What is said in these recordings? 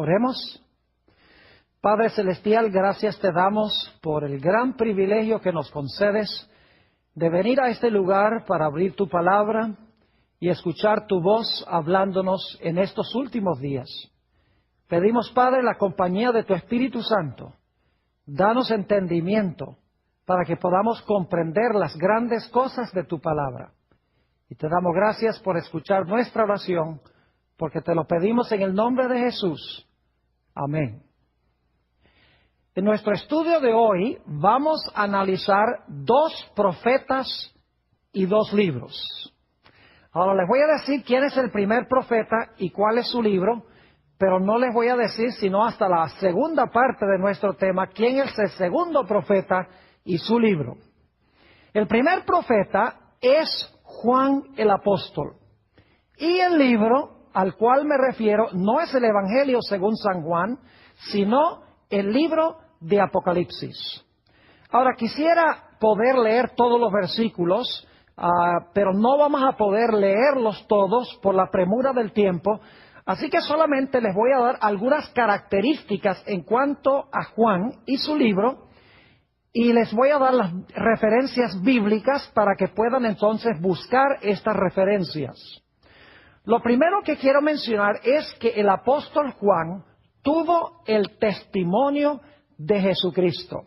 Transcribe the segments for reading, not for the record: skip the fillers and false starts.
Oremos. Padre Celestial, gracias te damos por el gran privilegio que nos concedes de venir a este lugar para abrir tu palabra y escuchar tu voz hablándonos en estos últimos días. Pedimos, Padre, la compañía de tu Espíritu Santo. Danos entendimiento para que podamos comprender las grandes cosas de tu palabra. Y te damos gracias por escuchar nuestra oración, porque te lo pedimos en el nombre de Jesús. Amén. En nuestro estudio de hoy vamos a analizar 2 profetas y 2 libros. Ahora les voy a decir quién es el primer profeta y cuál es su libro, pero no les voy a decir sino hasta la segunda parte de nuestro tema, quién es el segundo profeta y su libro. El primer profeta es Juan el Apóstol. Y el libro al cual me refiero no es el Evangelio según San Juan, sino el libro de Apocalipsis. Ahora, quisiera poder leer todos los versículos, pero no vamos a poder leerlos todos por la premura del tiempo, así que solamente les voy a dar algunas características en cuanto a Juan y su libro, y les voy a dar las referencias bíblicas para que puedan entonces buscar estas referencias. Lo primero que quiero mencionar es que el apóstol Juan tuvo el testimonio de Jesucristo.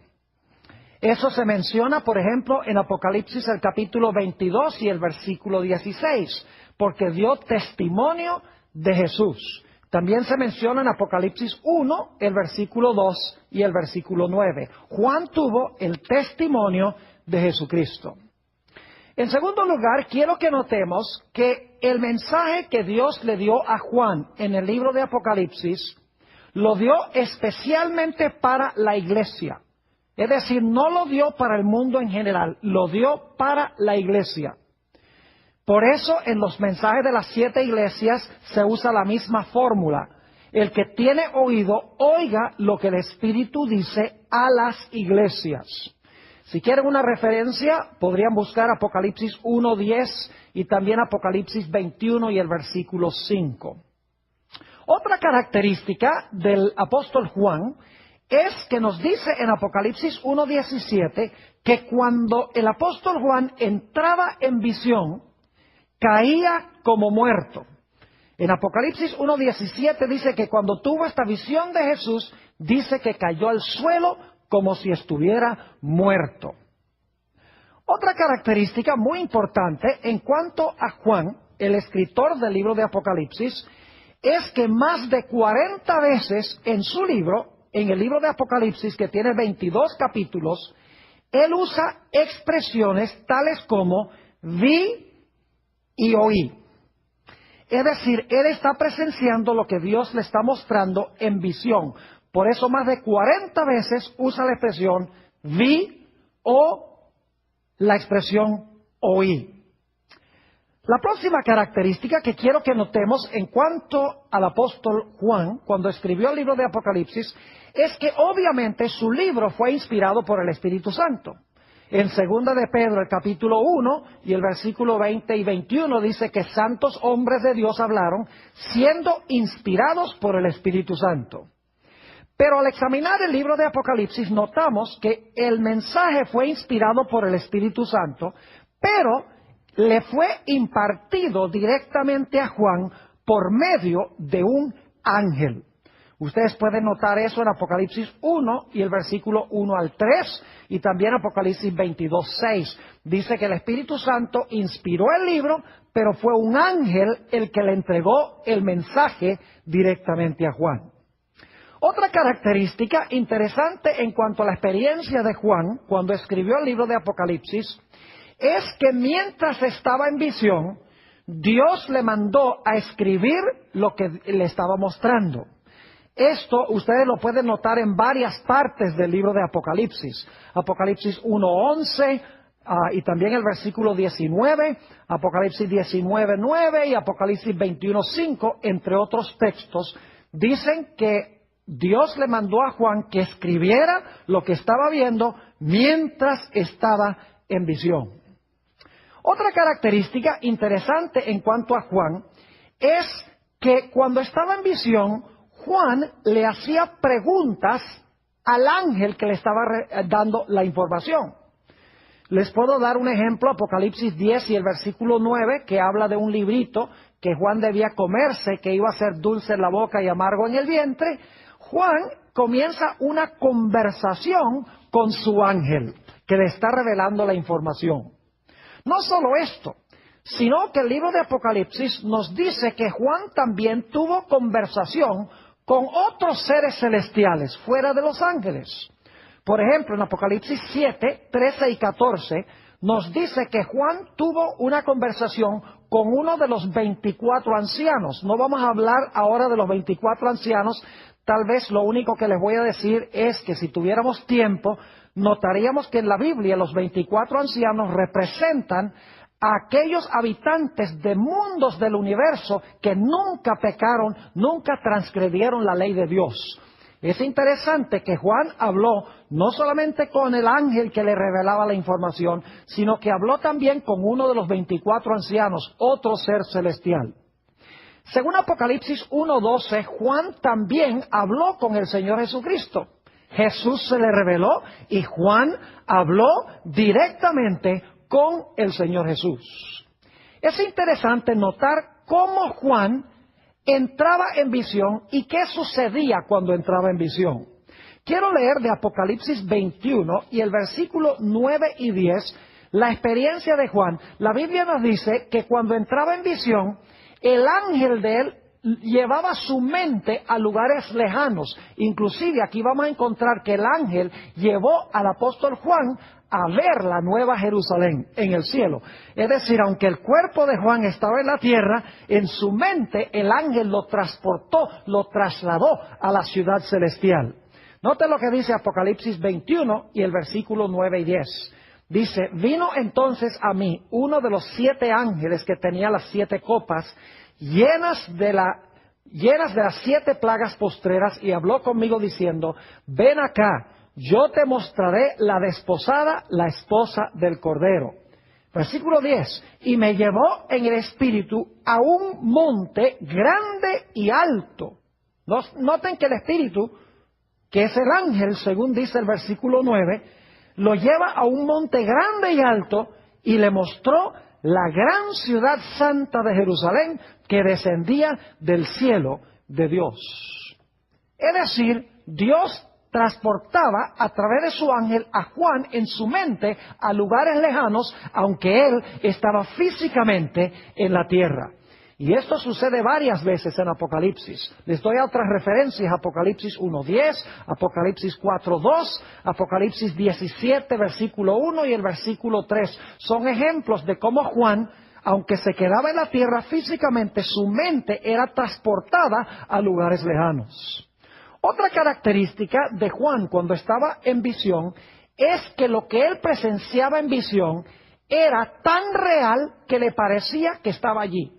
Eso se menciona, por ejemplo, en Apocalipsis el capítulo 22 y el versículo 16, porque dio testimonio de Jesús. También se menciona en Apocalipsis 1, el versículo 2 y el versículo 9. Juan tuvo el testimonio de Jesucristo. En segundo lugar, quiero que notemos que el mensaje que Dios le dio a Juan en el libro de Apocalipsis, lo dio especialmente para la iglesia. Es decir, no lo dio para el mundo en general, lo dio para la iglesia. Por eso en los mensajes de las 7 iglesias se usa la misma fórmula. El que tiene oído, oiga lo que el Espíritu dice a las iglesias. Si quieren una referencia, podrían buscar Apocalipsis 1:10 y también Apocalipsis 21 y el versículo 5. Otra característica del apóstol Juan es que nos dice en Apocalipsis 1:17 que cuando el apóstol Juan entraba en visión, caía como muerto. En Apocalipsis 1:17 dice que cuando tuvo esta visión de Jesús, dice que cayó al suelo como si estuviera muerto. Otra característica muy importante en cuanto a Juan, el escritor del libro de Apocalipsis, es que más de 40 veces en su libro, en el libro de Apocalipsis, que tiene 22 capítulos, él usa expresiones tales como vi y oí. Es decir, él está presenciando lo que Dios le está mostrando en visión. Por eso más de 40 veces usa la expresión vi o la expresión oí. La próxima característica que quiero que notemos en cuanto al apóstol Juan, cuando escribió el libro de Apocalipsis, es que obviamente su libro fue inspirado por el Espíritu Santo. En 2 de Pedro, el capítulo 1 y el versículo 20 y 21 dice que santos hombres de Dios hablaron siendo inspirados por el Espíritu Santo. Pero al examinar el libro de Apocalipsis notamos que el mensaje fue inspirado por el Espíritu Santo, pero le fue impartido directamente a Juan por medio de un ángel. Ustedes pueden notar eso en Apocalipsis 1 y el versículo 1 al 3 y también Apocalipsis 22:6. Dice que el Espíritu Santo inspiró el libro, pero fue un ángel el que le entregó el mensaje directamente a Juan. Otra característica interesante en cuanto a la experiencia de Juan cuando escribió el libro de Apocalipsis es que mientras estaba en visión, Dios le mandó a escribir lo que le estaba mostrando. Esto ustedes lo pueden notar en varias partes del libro de Apocalipsis. Apocalipsis 1:11 y también el versículo 19, Apocalipsis 19:9 y Apocalipsis 21:5, entre otros textos, dicen que Dios le mandó a Juan que escribiera lo que estaba viendo mientras estaba en visión. Otra característica interesante en cuanto a Juan es que cuando estaba en visión, Juan le hacía preguntas al ángel que le estaba dando la información. Les puedo dar un ejemplo, Apocalipsis 10 y el versículo 9, que habla de un librito que Juan debía comerse, que iba a ser dulce en la boca y amargo en el vientre. Juan comienza una conversación con su ángel, que le está revelando la información. No solo esto, sino que el libro de Apocalipsis nos dice que Juan también tuvo conversación con otros seres celestiales, fuera de los ángeles. Por ejemplo, en Apocalipsis 7, 13 y 14, nos dice que Juan tuvo una conversación con uno de los 24 ancianos. No vamos a hablar ahora de los 24 ancianos. Tal vez lo único que les voy a decir es que si tuviéramos tiempo, notaríamos que en la Biblia los 24 ancianos representan a aquellos habitantes de mundos del universo que nunca pecaron, nunca transgredieron la ley de Dios. Es interesante que Juan habló no solamente con el ángel que le revelaba la información, sino que habló también con uno de los 24 ancianos, otro ser celestial. Según Apocalipsis 1:12, Juan también habló con el Señor Jesucristo. Jesús se le reveló y Juan habló directamente con el Señor Jesús. Es interesante notar cómo Juan entraba en visión y qué sucedía cuando entraba en visión. Quiero leer de Apocalipsis 21 y el versículo 9 y 10, la experiencia de Juan. La Biblia nos dice que cuando entraba en visión, el ángel de él llevaba su mente a lugares lejanos. Inclusive aquí vamos a encontrar que el ángel llevó al apóstol Juan a ver la nueva Jerusalén en el cielo. Es decir, aunque el cuerpo de Juan estaba en la tierra, en su mente el ángel lo transportó, lo trasladó a la ciudad celestial. Note lo que dice Apocalipsis 21 y el versículo 9 y 10. Dice, vino entonces a mí uno de los 7 ángeles que tenía las 7 copas, llenas de las 7 plagas postreras, y habló conmigo diciendo, ven acá, yo te mostraré la desposada, la esposa del Cordero. Versículo 10, y me llevó en el espíritu a un monte grande y alto. Noten que el espíritu, que es el ángel, según dice el versículo 9, lo lleva a un monte grande y alto y le mostró la gran ciudad santa de Jerusalén que descendía del cielo de Dios. Es decir, Dios transportaba a través de su ángel a Juan en su mente a lugares lejanos, aunque él estaba físicamente en la tierra. Y esto sucede varias veces en Apocalipsis. Les doy otras referencias, Apocalipsis 1:10, Apocalipsis 4:2, Apocalipsis 17, versículo 1 y el versículo 3. Son ejemplos de cómo Juan, aunque se quedaba en la tierra físicamente, su mente era transportada a lugares lejanos. Otra característica de Juan cuando estaba en visión es que lo que él presenciaba en visión era tan real que le parecía que estaba allí.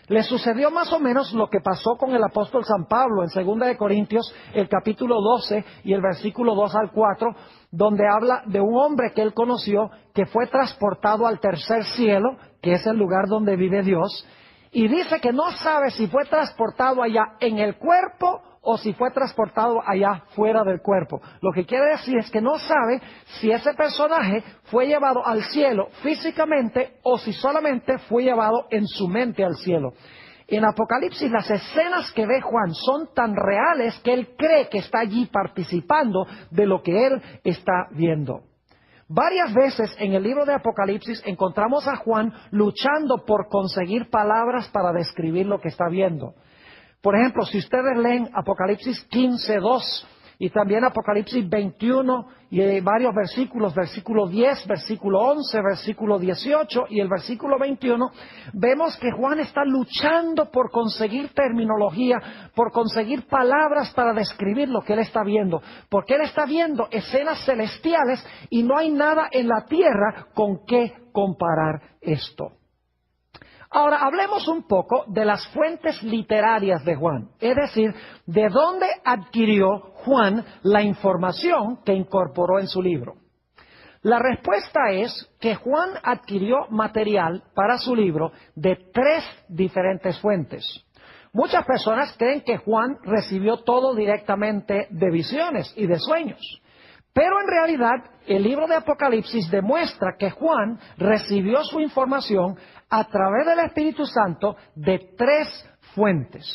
Le sucedió más o menos lo que pasó con el apóstol San Pablo en 2 de Corintios, el capítulo 12 y el versículo 2 al 4, donde habla de un hombre que él conoció que fue transportado al tercer cielo, que es el lugar donde vive Dios, y dice que no sabe si fue transportado allá en el cuerpo o si fue transportado allá fuera del cuerpo. Lo que quiere decir es que no sabe si ese personaje fue llevado al cielo físicamente o si solamente fue llevado en su mente al cielo. En Apocalipsis las escenas que ve Juan son tan reales que él cree que está allí participando de lo que él está viendo. Varias veces en el libro de Apocalipsis encontramos a Juan luchando por conseguir palabras para describir lo que está viendo. Por ejemplo, si ustedes leen Apocalipsis 15:2 y también Apocalipsis 21 y varios versículos, versículo 10, versículo 11, versículo 18 y el versículo 21, vemos que Juan está luchando por conseguir terminología, por conseguir palabras para describir lo que él está viendo, porque él está viendo escenas celestiales y no hay nada en la tierra con qué comparar esto. Ahora, hablemos un poco de las fuentes literarias de Juan, es decir, de dónde adquirió Juan la información que incorporó en su libro. La respuesta es que Juan adquirió material para su libro de 3 diferentes fuentes. Muchas personas creen que Juan recibió todo directamente de visiones y de sueños. Pero en realidad el libro de Apocalipsis demuestra que Juan recibió su información a través del Espíritu Santo de tres fuentes.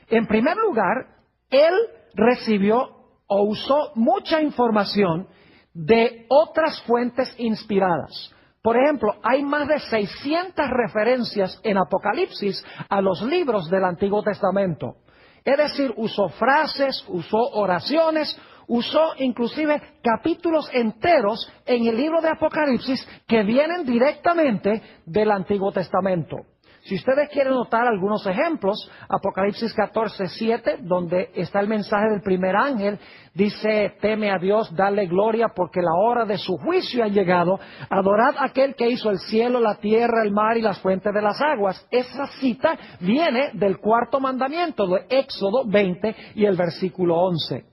En primer lugar, él recibió o usó mucha información de otras fuentes inspiradas. Por ejemplo, hay más de 600 referencias en Apocalipsis a los libros del Antiguo Testamento. Es decir, usó frases, usó oraciones, usó inclusive capítulos enteros en el libro de Apocalipsis que vienen directamente del Antiguo Testamento. Si ustedes quieren notar algunos ejemplos, Apocalipsis 14:7, donde está el mensaje del primer ángel, dice: teme a Dios, dale gloria, porque la hora de su juicio ha llegado. Adorad a aquel que hizo el cielo, la tierra, el mar y las fuentes de las aguas. Esa cita viene del cuarto mandamiento, de Éxodo 20 y el versículo 11.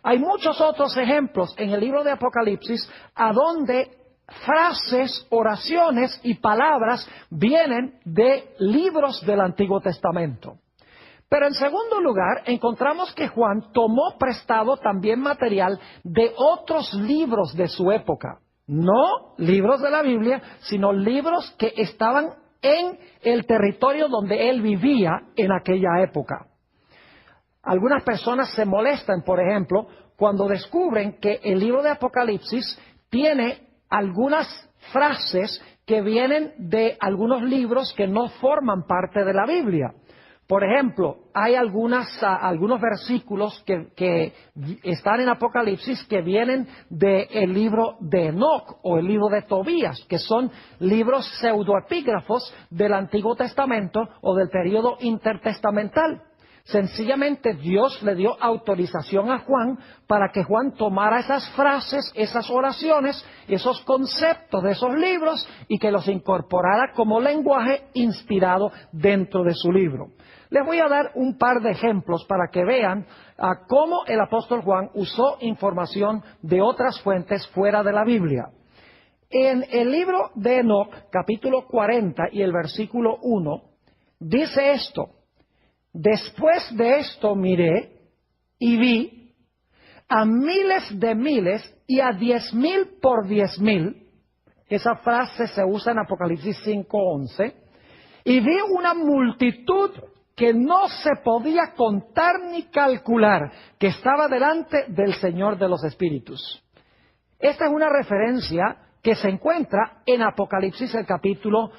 Hay muchos otros ejemplos en el libro de Apocalipsis a donde frases, oraciones y palabras vienen de libros del Antiguo Testamento. Pero en segundo lugar, encontramos que Juan tomó prestado también material de otros libros de su época. No libros de la Biblia, sino libros que estaban en el territorio donde él vivía en aquella época. Algunas personas se molestan, por ejemplo, cuando descubren que el libro de Apocalipsis tiene algunas frases que vienen de algunos libros que no forman parte de la Biblia. Por ejemplo, hay algunos versículos que están en Apocalipsis que vienen del libro de Enoc o el libro de Tobías, que son libros pseudoepígrafos del Antiguo Testamento o del período intertestamental. Sencillamente Dios le dio autorización a Juan para que Juan tomara esas frases, esas oraciones, esos conceptos de esos libros y que los incorporara como lenguaje inspirado dentro de su libro. Les voy a dar un par de ejemplos para que vean cómo el apóstol Juan usó información de otras fuentes fuera de la Biblia. En el libro de Enoc, capítulo 40 y el versículo 1, dice esto: después de esto miré y vi a miles de miles y a 10,000 por 10,000. Esa frase se usa en Apocalipsis 5:11. Y vi una multitud que no se podía contar ni calcular, que estaba delante del Señor de los Espíritus. Esta es una referencia que se encuentra en Apocalipsis el capítulo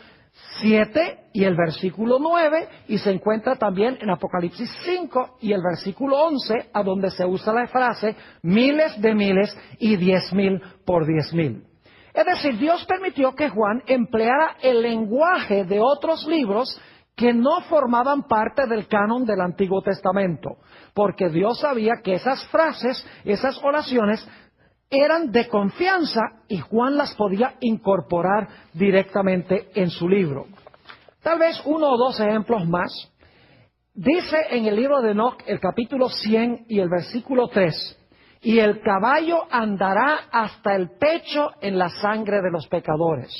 7 y el versículo 9, y se encuentra también en Apocalipsis 5 y el versículo 11, a donde se usa la frase miles de miles y 10,000 por 10,000. Es decir, Dios permitió que Juan empleara el lenguaje de otros libros que no formaban parte del canon del Antiguo Testamento, porque Dios sabía que esas frases, esas oraciones, eran de confianza y Juan las podía incorporar directamente en su libro. Tal vez uno o dos ejemplos más. Dice en el libro de Enoc, el capítulo 100 y el versículo 3, y el caballo andará hasta el pecho en la sangre de los pecadores.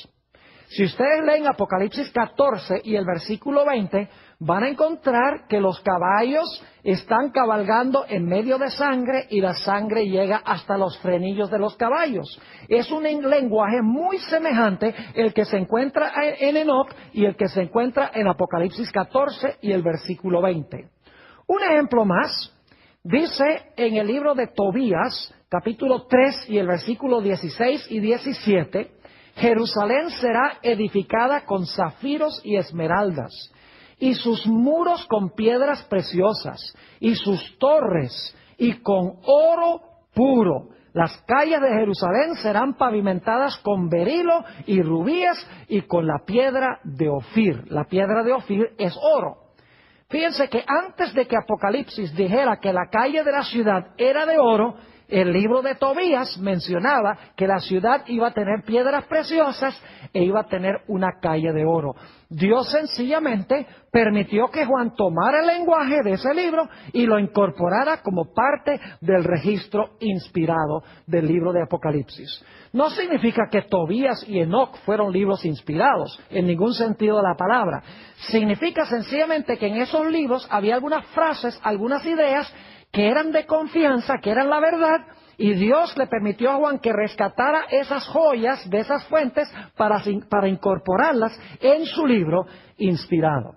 Si ustedes leen Apocalipsis 14 y el versículo 20, van a encontrar que los caballos están cabalgando en medio de sangre y la sangre llega hasta los frenillos de los caballos. Es un lenguaje muy semejante el que se encuentra en Enoc y el que se encuentra en Apocalipsis 14 y el versículo 20. Un ejemplo más, dice en el libro de Tobías, capítulo 3 y el versículo 16 y 17, Jerusalén será edificada con zafiros y esmeraldas, y sus muros con piedras preciosas, y sus torres, y con oro puro. Las calles de Jerusalén serán pavimentadas con berilo y rubíes, y con la piedra de Ofir. La piedra de Ofir es oro. Fíjense que antes de que Apocalipsis dijera que la calle de la ciudad era de oro, El libro de Tobías mencionaba que la ciudad iba a tener piedras preciosas e iba a tener una calle de oro. Dios sencillamente permitió que Juan tomara el lenguaje de ese libro y lo incorporara como parte del registro inspirado del libro de Apocalipsis. No significa que Tobías y Enoc fueron libros inspirados, en ningún sentido de la palabra. Significa sencillamente que en esos libros había algunas frases, algunas ideas que eran de confianza, que eran la verdad, y Dios le permitió a Juan que rescatara esas joyas de esas fuentes para incorporarlas en su libro inspirado.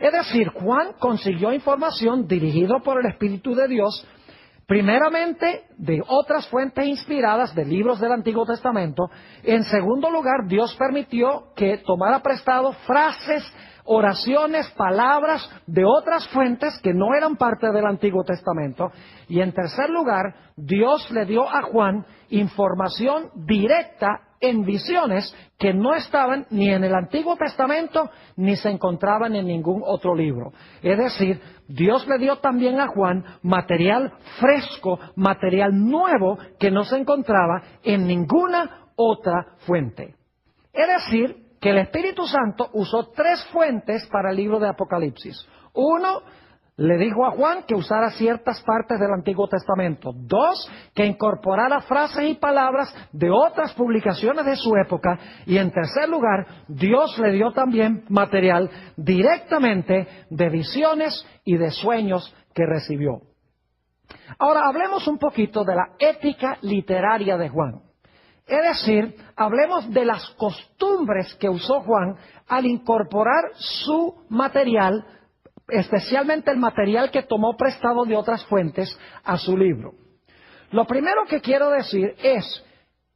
Es decir, Juan consiguió información dirigida por el Espíritu de Dios, primeramente de otras fuentes inspiradas de libros del Antiguo Testamento. En segundo lugar, Dios permitió que tomara prestado frases, oraciones, palabras de otras fuentes que no eran parte del Antiguo Testamento. Y en tercer lugar, Dios le dio a Juan información directa en visiones que no estaban ni en el Antiguo Testamento ni se encontraban en ningún otro libro. Es decir, Dios le dio también a Juan material fresco, material nuevo que no se encontraba en ninguna otra fuente. Es decir, que el Espíritu Santo usó tres fuentes para el libro de Apocalipsis. Uno, le dijo a Juan que usara ciertas partes del Antiguo Testamento. Dos, que incorporara frases y palabras de otras publicaciones de su época. Y en tercer lugar, Dios le dio también material directamente de visiones y de sueños que recibió. Ahora, hablemos un poquito de la ética literaria de Juan. Es decir, hablemos de las costumbres que usó Juan al incorporar su material, especialmente el material que tomó prestado de otras fuentes, a su libro. Lo primero que quiero decir es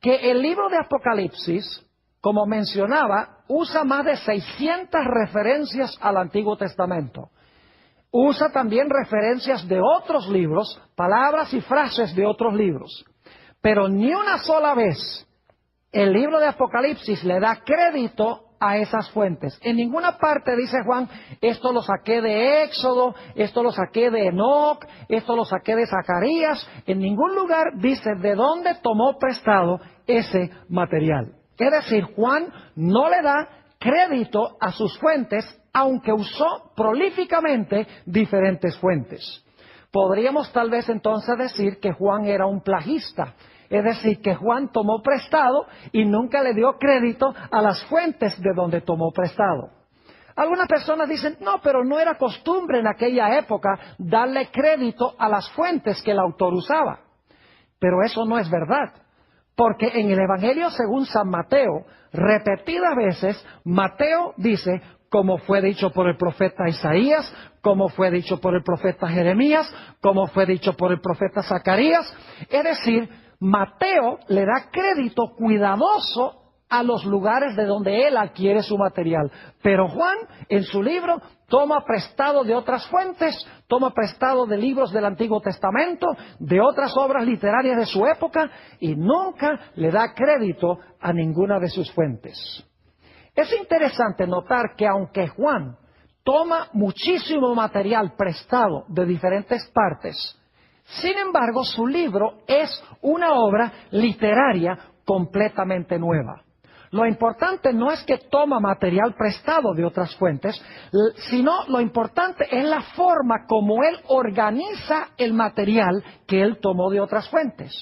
que el libro de Apocalipsis, como mencionaba, usa más de 600 referencias al Antiguo Testamento. Usa también referencias de otros libros, palabras y frases de otros libros. Pero ni una sola vez el libro de Apocalipsis le da crédito a esas fuentes. En ninguna parte dice Juan, esto lo saqué de Éxodo, esto lo saqué de Enoc, esto lo saqué de Zacarías. En ningún lugar dice de dónde tomó prestado ese material. Es decir, Juan no le da crédito a sus fuentes, aunque usó prolíficamente diferentes fuentes. Podríamos tal vez entonces decir que Juan era un plagista, es decir, que Juan tomó prestado y nunca le dio crédito a las fuentes de donde tomó prestado. Algunas personas dicen, no, pero no era costumbre en aquella época darle crédito a las fuentes que el autor usaba. Pero eso no es verdad, porque en el Evangelio según San Mateo, repetidas veces, Mateo dice, como fue dicho por el profeta Isaías, como fue dicho por el profeta Jeremías, como fue dicho por el profeta Zacarías. Es decir, Mateo le da crédito cuidadoso a los lugares de donde él adquiere su material. Pero Juan, en su libro, toma prestado de otras fuentes, toma prestado de libros del Antiguo Testamento, de otras obras literarias de su época, y nunca le da crédito a ninguna de sus fuentes. Es interesante notar que aunque Juan toma muchísimo material prestado de diferentes partes, sin embargo su libro es una obra literaria completamente nueva. Lo importante no es que toma material prestado de otras fuentes, sino lo importante es la forma como él organiza el material que él tomó de otras fuentes.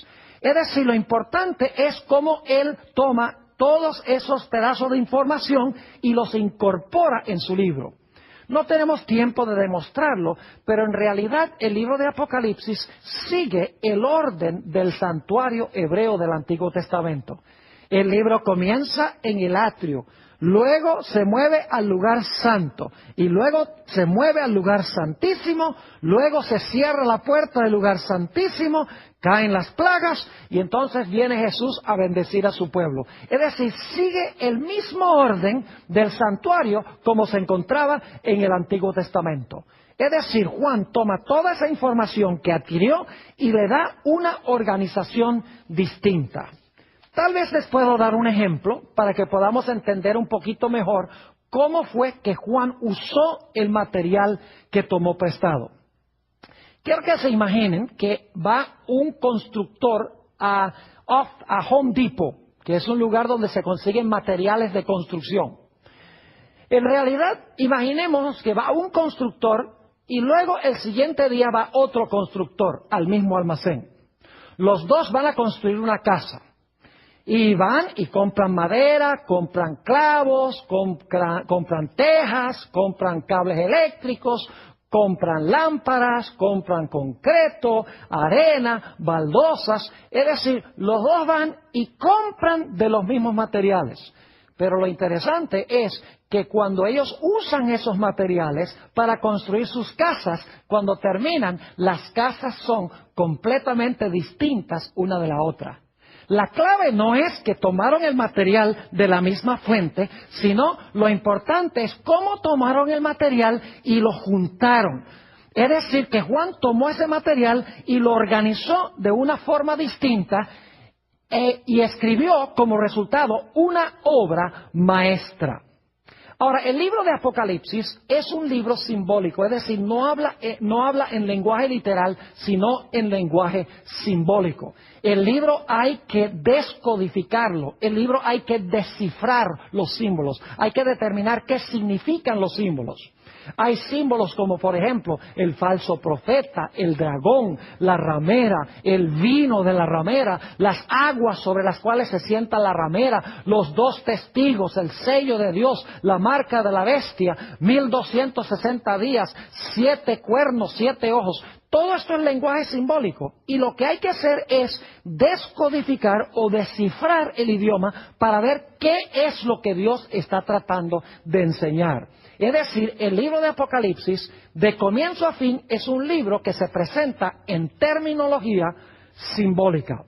Es decir, lo importante es cómo él toma todos esos pedazos de información y los incorpora en su libro. No tenemos tiempo de demostrarlo, pero en realidad el libro de Apocalipsis sigue el orden del santuario hebreo del Antiguo Testamento. El libro comienza en el atrio, luego se mueve al lugar santo, y luego se mueve al lugar santísimo, luego se cierra la puerta del lugar santísimo, caen las plagas, y entonces viene Jesús a bendecir a su pueblo. Es decir, sigue el mismo orden del santuario como se encontraba en el Antiguo Testamento. Es decir, Juan toma toda esa información que adquirió y le da una organización distinta. Tal vez les puedo dar un ejemplo para que podamos entender un poquito mejor cómo fue que Juan usó el material que tomó prestado. Quiero que se imaginen que va un constructor a Home Depot, que es un lugar donde se consiguen materiales de construcción. En realidad, imaginemos que va un constructor y luego el siguiente día va otro constructor al mismo almacén. Los dos van a construir una casa. Y van y compran madera, compran clavos, compran tejas, compran cables eléctricos, compran lámparas, compran concreto, arena, baldosas. Es decir, los dos van y compran de los mismos materiales. Pero lo interesante es que cuando ellos usan esos materiales para construir sus casas, cuando terminan, las casas son completamente distintas una de la otra. La clave no es que tomaron el material de la misma fuente, sino lo importante es cómo tomaron el material y lo juntaron. Es decir, que Juan tomó ese material y lo organizó de una forma distinta y escribió como resultado una obra maestra. Ahora, el libro de Apocalipsis es un libro simbólico, es decir, no habla en lenguaje literal, sino en lenguaje simbólico. El libro hay que descodificarlo, el libro hay que descifrar los símbolos, hay que determinar qué significan los símbolos. Hay símbolos como, por ejemplo, el falso profeta, el dragón, la ramera, el vino de la ramera, las aguas sobre las cuales se sienta la ramera, los dos testigos, el sello de Dios, la marca de la bestia, 1260 días, 7 cuernos, 7 ojos. Todo esto es lenguaje simbólico y lo que hay que hacer es descodificar o descifrar el idioma para ver qué es lo que Dios está tratando de enseñar. Es decir, el libro de Apocalipsis, de comienzo a fin, es un libro que se presenta en terminología simbólica.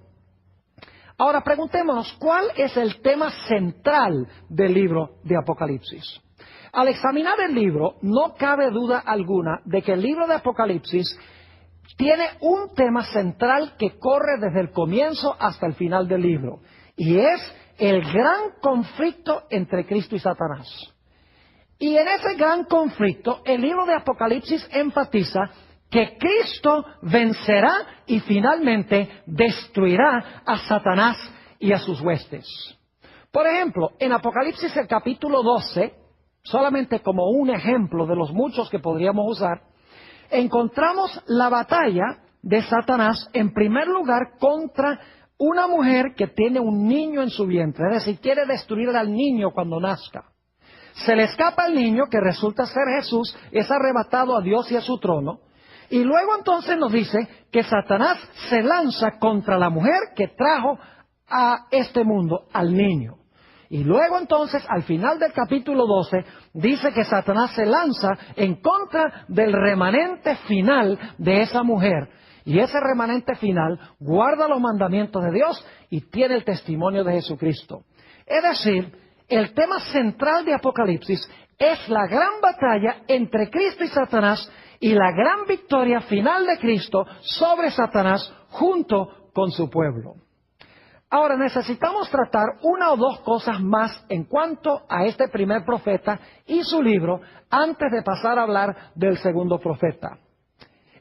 Ahora preguntémonos, ¿cuál es el tema central del libro de Apocalipsis? Al examinar el libro, no cabe duda alguna de que el libro de Apocalipsis tiene un tema central que corre desde el comienzo hasta el final del libro, y es el gran conflicto entre Cristo y Satanás. Y en ese gran conflicto, el libro de Apocalipsis enfatiza que Cristo vencerá y finalmente destruirá a Satanás y a sus huestes. Por ejemplo, en Apocalipsis el capítulo 12, solamente como un ejemplo de los muchos que podríamos usar, encontramos la batalla de Satanás en primer lugar contra una mujer que tiene un niño en su vientre, es decir, quiere destruir al niño cuando nazca. Se le escapa al niño, que resulta ser Jesús, es arrebatado a Dios y a su trono. Y luego entonces nos dice que Satanás se lanza contra la mujer que trajo a este mundo, al niño. Y luego entonces, al final del capítulo 12, dice que Satanás se lanza en contra del remanente final de esa mujer. Y ese remanente final guarda los mandamientos de Dios y tiene el testimonio de Jesucristo. Es decir, el tema central de Apocalipsis es la gran batalla entre Cristo y Satanás y la gran victoria final de Cristo sobre Satanás junto con su pueblo. Ahora necesitamos tratar una o dos cosas más en cuanto a este primer profeta y su libro antes de pasar a hablar del segundo profeta.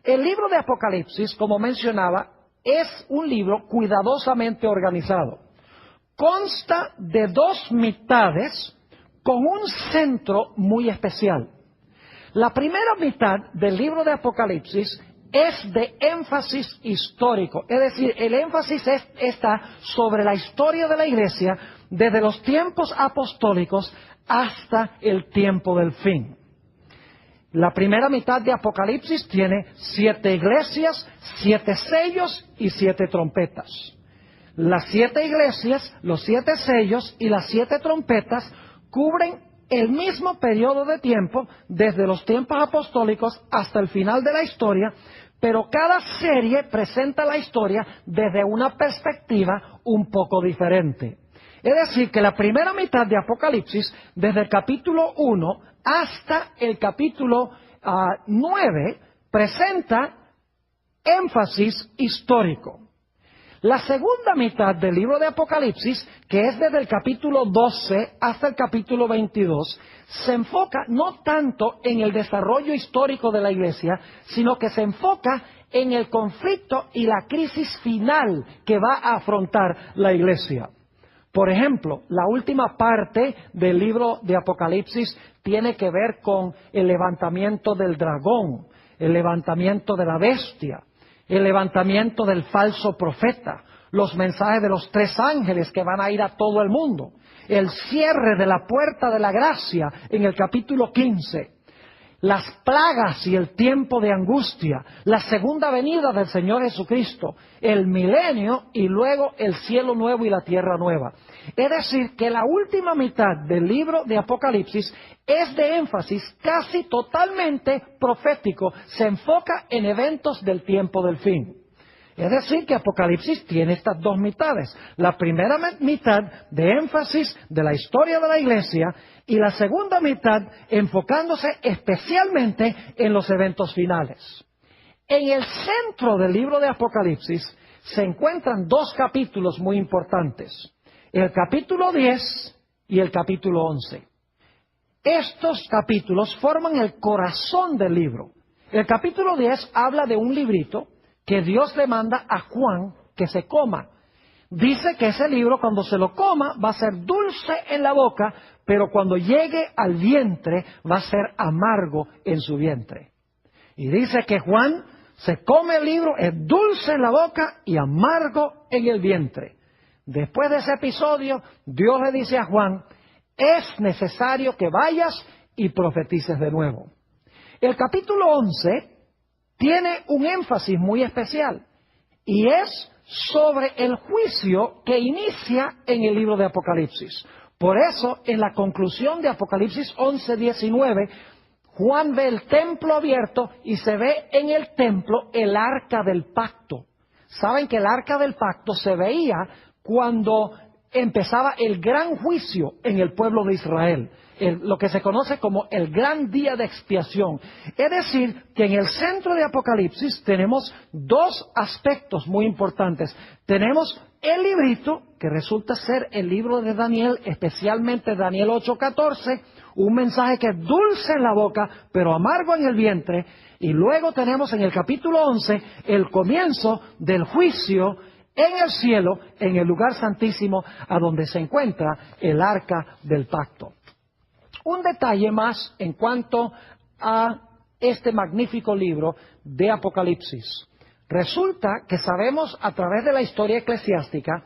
El libro de Apocalipsis, como mencionaba, es un libro cuidadosamente organizado. Consta de 2 mitades con un centro muy especial. La primera mitad del libro de Apocalipsis es de énfasis histórico, es decir, el énfasis está sobre la historia de la Iglesia desde los tiempos apostólicos hasta el tiempo del fin. La primera mitad de Apocalipsis tiene 7 iglesias, 7 sellos y 7 trompetas. Las 7 iglesias, los 7 sellos y las 7 trompetas cubren el mismo periodo de tiempo desde los tiempos apostólicos hasta el final de la historia, pero cada serie presenta la historia desde una perspectiva un poco diferente. Es decir, que la primera mitad de Apocalipsis, desde el capítulo 1 hasta el capítulo 9, presenta énfasis histórico. La segunda mitad del libro de Apocalipsis, que es desde el capítulo 12 hasta el capítulo 22, se enfoca no tanto en el desarrollo histórico de la Iglesia, sino que se enfoca en el conflicto y la crisis final que va a afrontar la iglesia. Por ejemplo, la última parte del libro de Apocalipsis tiene que ver con el levantamiento del dragón, el levantamiento de la bestia, el levantamiento del falso profeta, los mensajes de los 3 ángeles que van a ir a todo el mundo, el cierre de la puerta de la gracia en el capítulo 15, las plagas y el tiempo de angustia, la segunda venida del Señor Jesucristo, el milenio y luego el cielo nuevo y la tierra nueva. Es decir, que la última mitad del libro de Apocalipsis es de énfasis casi totalmente profético, se enfoca en eventos del tiempo del fin. Es decir, que Apocalipsis tiene estas 2 mitades. La primera mitad de énfasis de la historia de la iglesia y la segunda mitad enfocándose especialmente en los eventos finales. En el centro del libro de Apocalipsis se encuentran 2 capítulos muy importantes. El capítulo 10 y el capítulo 11. Estos capítulos forman el corazón del libro. El capítulo 10 habla de un librito que Dios le manda a Juan que se coma. Dice que ese libro cuando se lo coma va a ser dulce en la boca, pero cuando llegue al vientre va a ser amargo en su vientre. Y dice que Juan se come el libro, es dulce en la boca y amargo en el vientre. Después de ese episodio, Dios le dice a Juan, es necesario que vayas y profetices de nuevo. El capítulo 11 tiene un énfasis muy especial y es sobre el juicio que inicia en el libro de Apocalipsis. Por eso, en la conclusión de Apocalipsis 11:19, Juan ve el templo abierto y se ve en el templo el arca del pacto. Saben que el arca del pacto se veía cuando empezaba el gran juicio en el pueblo de Israel, lo que se conoce como el gran día de expiación. Es decir, que en el centro de Apocalipsis tenemos 2 aspectos muy importantes. Tenemos el librito, que resulta ser el libro de Daniel, especialmente Daniel 8:14, un mensaje que es dulce en la boca, pero amargo en el vientre. Y luego tenemos en el capítulo 11 el comienzo del juicio en el cielo, en el lugar santísimo, a donde se encuentra el arca del pacto. Un detalle más en cuanto a este magnífico libro de Apocalipsis. Resulta que sabemos a través de la historia eclesiástica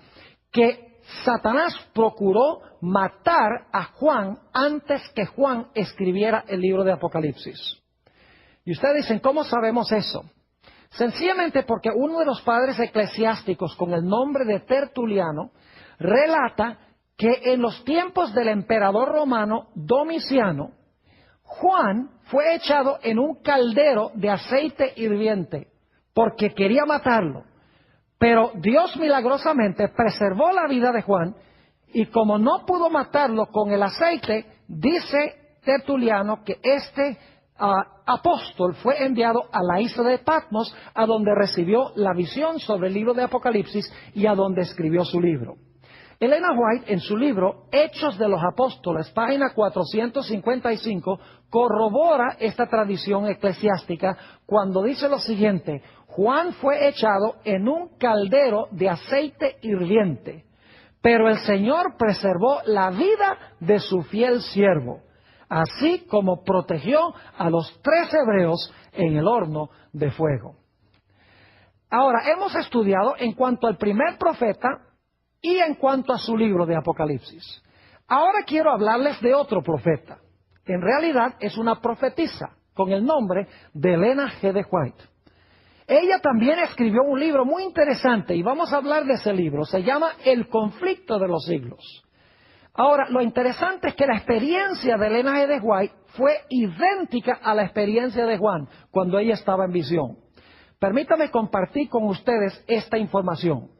que Satanás procuró matar a Juan antes que Juan escribiera el libro de Apocalipsis. Y ustedes dicen, ¿cómo sabemos eso? Sencillamente porque uno de los padres eclesiásticos con el nombre de Tertuliano relata que en los tiempos del emperador romano Domiciano, Juan fue echado en un caldero de aceite hirviente porque quería matarlo. Pero Dios milagrosamente preservó la vida de Juan y como no pudo matarlo con el aceite, dice Tertuliano que este apóstol fue enviado a la isla de Patmos, a donde recibió la visión sobre el libro de Apocalipsis y a donde escribió su libro. Elena White, en su libro Hechos de los Apóstoles, página 455, corrobora esta tradición eclesiástica cuando dice lo siguiente: Juan fue echado en un caldero de aceite hirviente, pero el Señor preservó la vida de su fiel siervo, así como protegió a los 3 hebreos en el horno de fuego. Ahora, hemos estudiado en cuanto al primer profeta y en cuanto a su libro de Apocalipsis. Ahora quiero hablarles de otro profeta. En realidad es una profetisa con el nombre de Elena G. de White. Ella también escribió un libro muy interesante y vamos a hablar de ese libro. Se llama El conflicto de los siglos. Ahora, lo interesante es que la experiencia de Elena G. de White fue idéntica a la experiencia de Juan cuando ella estaba en visión. Permítame compartir con ustedes esta información.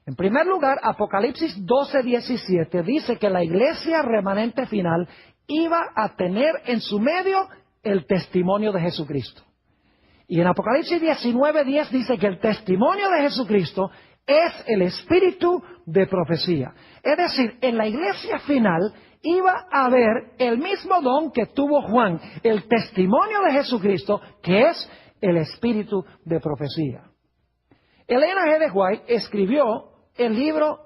En primer lugar, Apocalipsis 12:17 dice que la iglesia remanente final iba a tener en su medio el testimonio de Jesucristo. Y en Apocalipsis 19:10 dice que el testimonio de Jesucristo es el espíritu de profecía. Es decir, en la iglesia final iba a haber el mismo don que tuvo Juan, el testimonio de Jesucristo, que es el espíritu de profecía. Elena G. de White escribió el libro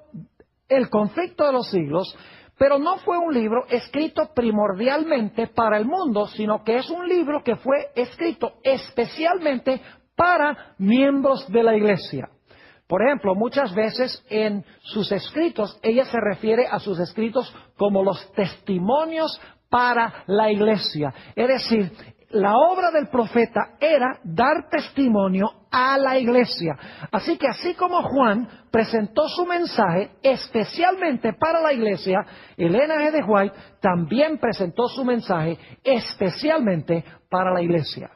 El conflicto de los siglos, pero no fue un libro escrito primordialmente para el mundo, sino que es un libro que fue escrito especialmente para miembros de la iglesia. Por ejemplo, muchas veces en sus escritos, ella se refiere a sus escritos como los testimonios para la iglesia. Es decir, la obra del profeta era dar testimonio a la iglesia. Así que así como Juan presentó su mensaje especialmente para la iglesia, Elena G. de White también presentó su mensaje especialmente para la iglesia.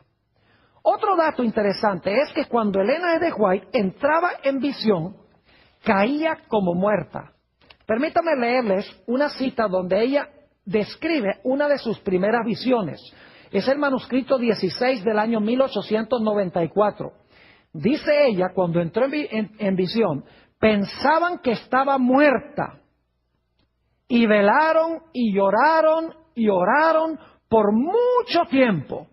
Otro dato interesante es que cuando Elena G. de White entraba en visión, caía como muerta. Permítame leerles una cita donde ella describe una de sus primeras visiones. Es el manuscrito 16 del año 1894. Dice ella, cuando entró en visión, pensaban que estaba muerta y velaron y lloraron por mucho tiempo,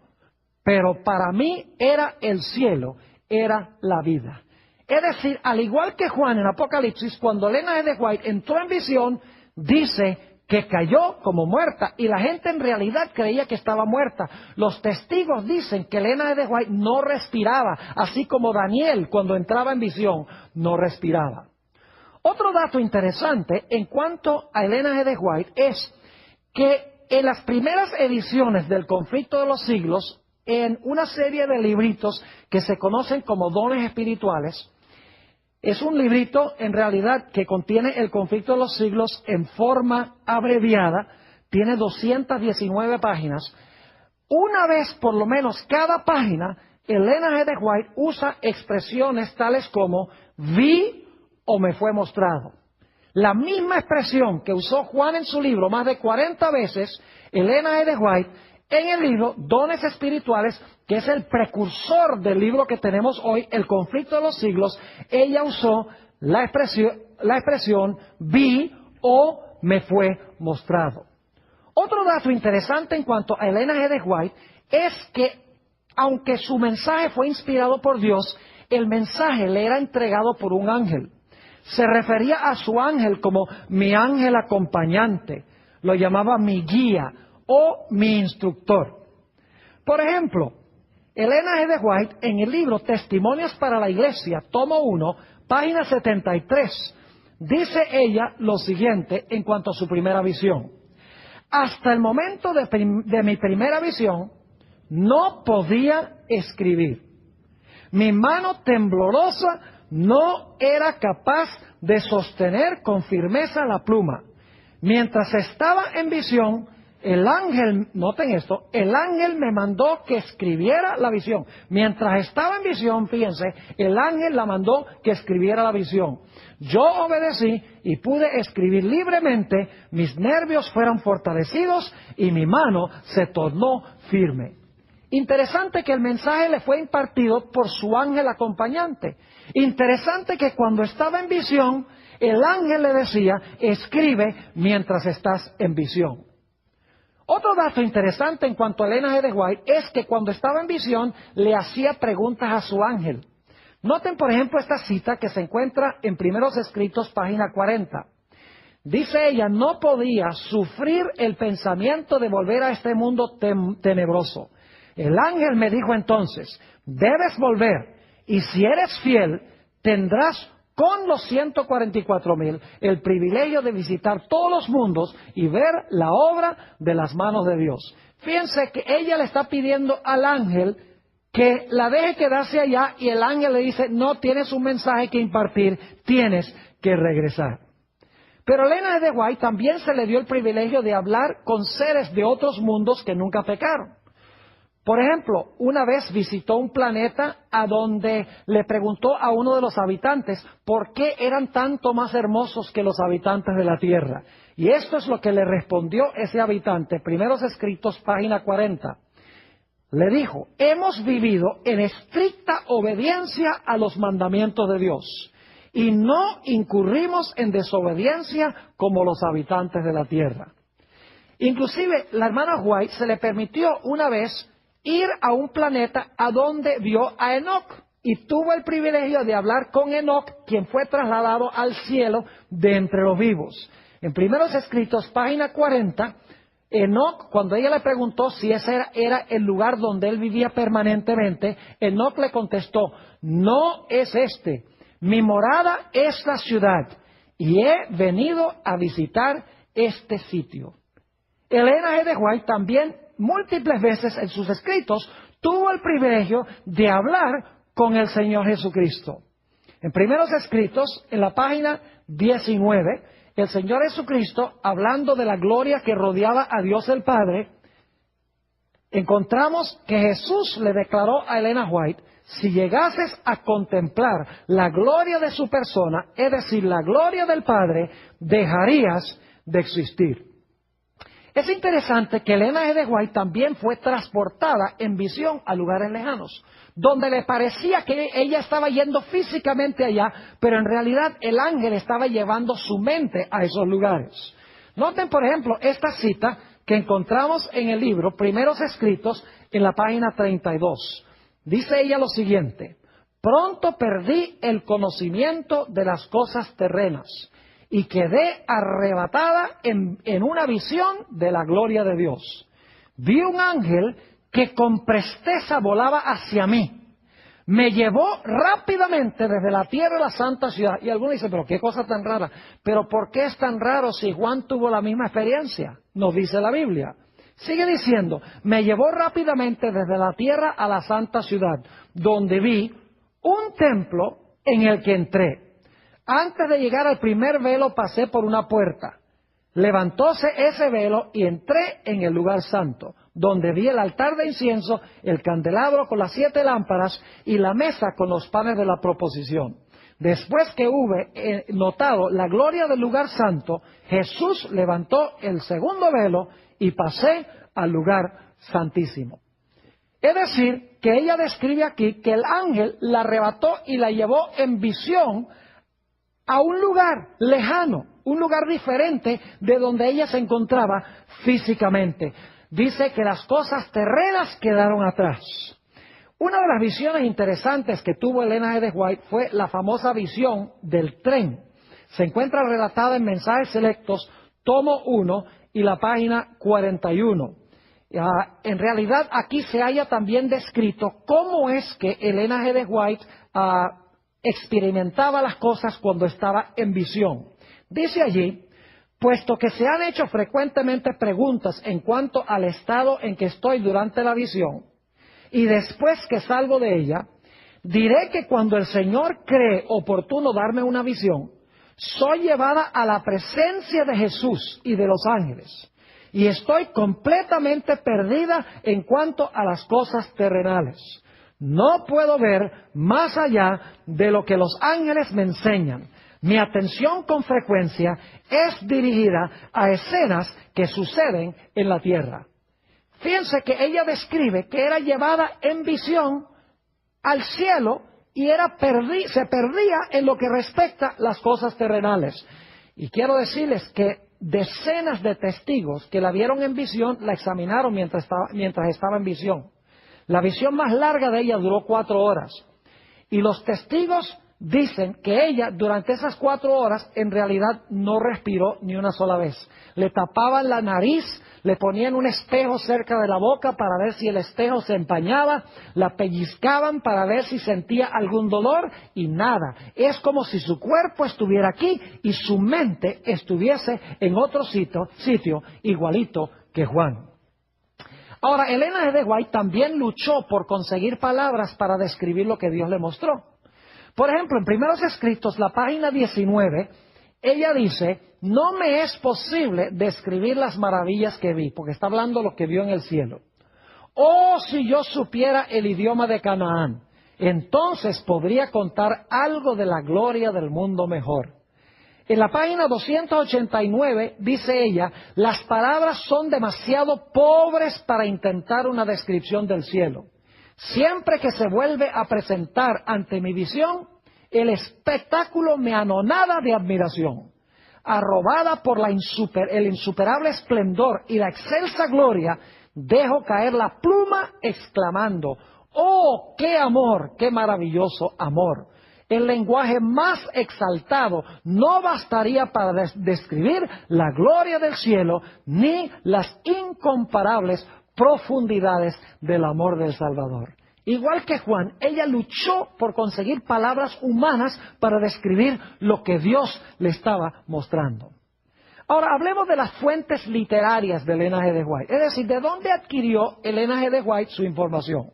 pero para mí era el cielo, era la vida. Es decir, al igual que Juan en Apocalipsis, cuando Elena G. de White entró en visión, dice que cayó como muerta, y la gente en realidad creía que estaba muerta. Los testigos dicen que Elena G. de White no respiraba, así como Daniel cuando entraba en visión no respiraba. Otro dato interesante en cuanto a Elena G. de White es que en las primeras ediciones del Conflicto de los Siglos, en una serie de libritos que se conocen como dones espirituales, es un librito, en realidad, que contiene el conflicto de los siglos en forma abreviada, tiene 219 páginas. Una vez, por lo menos, cada página, Elena G. de White usa expresiones tales como vi o me fue mostrado. La misma expresión que usó Juan en su libro más de 40 veces, Elena G. de White, en el libro Dones Espirituales, que es el precursor del libro que tenemos hoy, El conflicto de los siglos, ella usó la expresión vi o me fue mostrado. Otro dato interesante en cuanto a Elena G. de White es que, aunque su mensaje fue inspirado por Dios, el mensaje le era entregado por un ángel. Se refería a su ángel como mi ángel acompañante, lo llamaba mi guía o mi instructor. Por ejemplo, Elena G. de White en el libro Testimonios para la Iglesia, tomo 1, página 73, dice ella lo siguiente en cuanto a su primera visión. Hasta el momento de mi primera visión, no podía escribir. Mi mano temblorosa no era capaz de sostener con firmeza la pluma. Mientras estaba en visión, el ángel, noten esto, el ángel me mandó que escribiera la visión. Mientras estaba en visión, fíjense, el ángel la mandó que escribiera la visión. Yo obedecí y pude escribir libremente, mis nervios fueron fortalecidos y mi mano se tornó firme. Interesante que el mensaje le fue impartido por su ángel acompañante. Interesante que cuando estaba en visión, el ángel le decía, escribe mientras estás en visión. Otro dato interesante en cuanto a Elena G. de White es que cuando estaba en visión le hacía preguntas a su ángel. Noten, por ejemplo, esta cita que se encuentra en Primeros Escritos, página 40. Dice ella, no podía sufrir el pensamiento de volver a este mundo tenebroso. El ángel me dijo entonces, debes volver, y si eres fiel, tendrás con los 144,000 el privilegio de visitar todos los mundos y ver la obra de las manos de Dios. Fíjense que ella le está pidiendo al ángel que la deje quedarse allá, y el ángel le dice, no tienes un mensaje que impartir, tienes que regresar. Pero a Elena G. de White también se le dio el privilegio de hablar con seres de otros mundos que nunca pecaron. Por ejemplo, una vez visitó un planeta a donde le preguntó a uno de los habitantes por qué eran tanto más hermosos que los habitantes de la Tierra. Y esto es lo que le respondió ese habitante, Primeros Escritos, página 40. Le dijo, hemos vivido en estricta obediencia a los mandamientos de Dios y no incurrimos en desobediencia como los habitantes de la Tierra. Inclusive, la hermana White se le permitió una vez ir a un planeta a donde vio a Enoc. Y tuvo el privilegio de hablar con Enoc, quien fue trasladado al cielo de entre los vivos. En Primeros Escritos, página 40, Enoc, cuando ella le preguntó si ese era el lugar donde él vivía permanentemente, Enoc le contestó, no es este, mi morada es la ciudad, y he venido a visitar este sitio. Elena G. de White también múltiples veces en sus escritos tuvo el privilegio de hablar con el Señor Jesucristo. En Primeros Escritos, en la página 19, el Señor Jesucristo, hablando de la gloria que rodeaba a Dios el Padre, encontramos que Jesús le declaró a Elena White, si llegases a contemplar la gloria de su persona, es decir, la gloria del Padre, dejarías de existir. Es interesante que Elena G. de White también fue transportada en visión a lugares lejanos, donde le parecía que ella estaba yendo físicamente allá, pero en realidad el ángel estaba llevando su mente a esos lugares. Noten, por ejemplo, esta cita que encontramos en el libro Primeros Escritos, en la página 32. Dice ella lo siguiente, pronto perdí el conocimiento de las cosas terrenas y quedé arrebatada en una visión de la gloria de Dios. Vi un ángel que con presteza volaba hacia mí. Me llevó rápidamente desde la tierra a la santa ciudad. Y algunos dicen, pero qué cosa tan rara. Pero ¿por qué es tan raro si Juan tuvo la misma experiencia? Nos dice la Biblia. Sigue diciendo, me llevó rápidamente desde la tierra a la santa ciudad, donde vi un templo en el que entré. Antes de llegar al primer velo pasé por una puerta. Levantóse ese velo y entré en el lugar santo, donde vi el altar de incienso, el candelabro con las 7 lámparas y la mesa con los panes de la proposición. Después que hube notado la gloria del lugar santo, Jesús levantó el segundo velo y pasé al lugar santísimo. Es decir, que ella describe aquí que el ángel la arrebató y la llevó en visión a un lugar lejano, un lugar diferente de donde ella se encontraba físicamente. Dice que las cosas terrenas quedaron atrás. Una de las visiones interesantes que tuvo Elena G. de White fue la famosa visión del tren. Se encuentra relatada en Mensajes Selectos, tomo 1 y la página 41. En realidad aquí se halla también descrito cómo es que Elena G. de White experimentaba las cosas cuando estaba en visión. Dice allí, puesto que se han hecho frecuentemente preguntas en cuanto al estado en que estoy durante la visión, y después que salgo de ella, diré que cuando el Señor cree oportuno darme una visión, soy llevada a la presencia de Jesús y de los ángeles, y estoy completamente perdida en cuanto a las cosas terrenales. No puedo ver más allá de lo que los ángeles me enseñan. Mi atención con frecuencia es dirigida a escenas que suceden en la tierra. Fíjense que ella describe que era llevada en visión al cielo y se perdía en lo que respecta las cosas terrenales. Y quiero decirles que decenas de testigos que la vieron en visión la examinaron mientras estaba en visión. La visión más larga de ella duró 4 horas. Y los testigos dicen que ella, durante esas 4 horas, en realidad no respiró ni una sola vez. Le tapaban la nariz, le ponían un espejo cerca de la boca para ver si el espejo se empañaba, la pellizcaban para ver si sentía algún dolor y nada. Es como si su cuerpo estuviera aquí y su mente estuviese en otro sitio igualito que Juan. Ahora, Elena G. de White también luchó por conseguir palabras para describir lo que Dios le mostró. Por ejemplo, en Primeros Escritos, la página 19, ella dice, no me es posible describir las maravillas que vi, porque está hablando de lo que vio en el cielo. Oh, si yo supiera el idioma de Canaán, entonces podría contar algo de la gloria del mundo mejor. En la página 289 dice ella, las palabras son demasiado pobres para intentar una descripción del cielo. Siempre que se vuelve a presentar ante mi visión, el espectáculo me anonada de admiración. Arrobada por el insuperable esplendor y la excelsa gloria dejo caer la pluma exclamando, ¡oh, qué amor, qué maravilloso amor! El lenguaje más exaltado no bastaría para describir la gloria del cielo ni las incomparables profundidades del amor del Salvador. Igual que Juan, ella luchó por conseguir palabras humanas para describir lo que Dios le estaba mostrando. Ahora, hablemos de las fuentes literarias de Elena G. de White, es decir, ¿de dónde adquirió Elena G. de White su información?